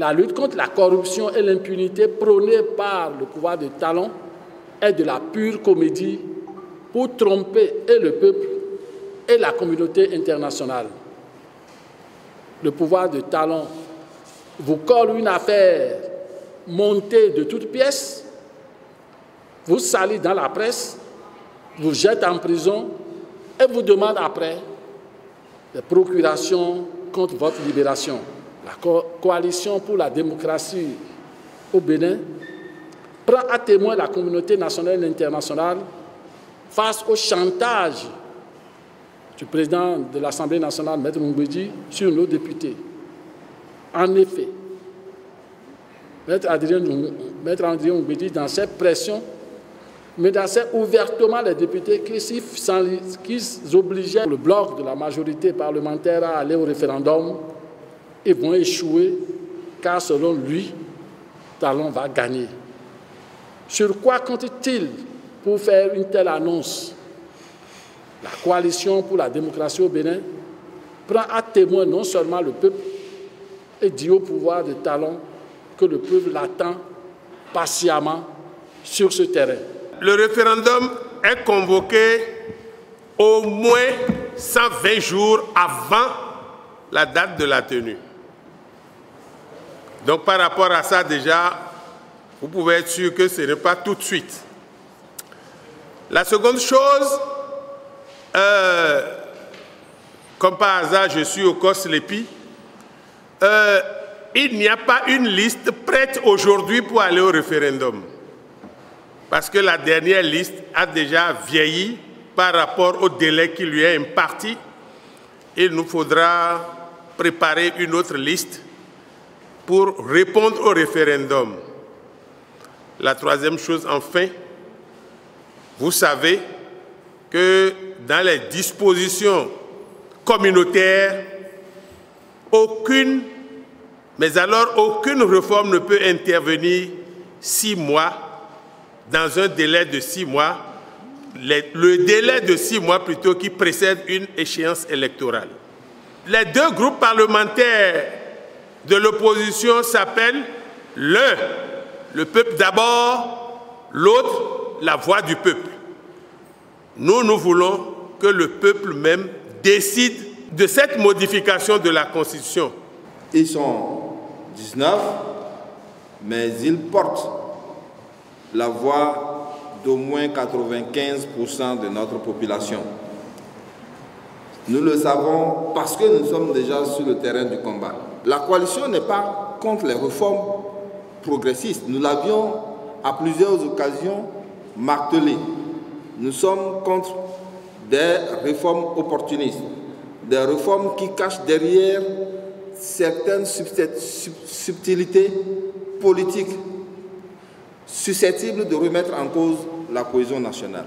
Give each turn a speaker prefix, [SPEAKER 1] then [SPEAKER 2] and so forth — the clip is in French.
[SPEAKER 1] la lutte contre la corruption et l'impunité prônée par le pouvoir de Talon est de la pure comédie pour tromper et le peuple et la communauté internationale. Le pouvoir de Talon vous colle une affaire montée de toutes pièces, vous salit dans la presse, vous jette en prison et vous demande après des procurations contre votre libération. La coalition pour la démocratie au Bénin prend à témoin la communauté nationale et internationale face au chantage du président de l'Assemblée nationale, Maître Ngouedji, sur nos députés. En effet, Maître André Ngouedji, dans cette pression, menaçait ouvertement les députés qu'ils obligeaient le bloc de la majorité parlementaire à aller au référendum et vont échouer, car selon lui, Talon va gagner. Sur quoi compte-t-il pour faire une telle annonce? La coalition pour la démocratie au Bénin prend à témoin non seulement le peuple et dit au pouvoir de Talon que le peuple l'attend patiemment sur ce terrain.
[SPEAKER 2] Le référendum est convoqué au moins 120 jours avant la date de la tenue. Donc par rapport à ça déjà, vous pouvez être sûr que ce n'est pas tout de suite. La seconde chose, comme par hasard je suis au COSLEPI, il n'y a pas une liste prête aujourd'hui pour aller au référendum. Parce que la dernière liste a déjà vieilli par rapport au délai qui lui est imparti. Il nous faudra préparer une autre liste pour répondre au référendum. La troisième chose, enfin, vous savez que dans les dispositions communautaires, aucune réforme ne peut intervenir 6 mois, dans un délai de 6 mois, le délai de 6 mois plutôt qui précède une échéance électorale. Les deux groupes parlementaires de l'opposition s'appellent l'un, le peuple d'abord, l'autre, la voix du peuple. Nous voulons que le peuple même décide de cette modification de la Constitution.
[SPEAKER 3] Ils sont 19, mais ils portent la voix d'au moins 95% de notre population. Nous le savons parce que nous sommes déjà sur le terrain du combat. La coalition n'est pas contre les réformes progressistes. Nous l'avions à plusieurs occasions martelé. Nous sommes contre des réformes opportunistes, des réformes qui cachent derrière certaines subtilités politiques susceptibles de remettre en cause la cohésion nationale.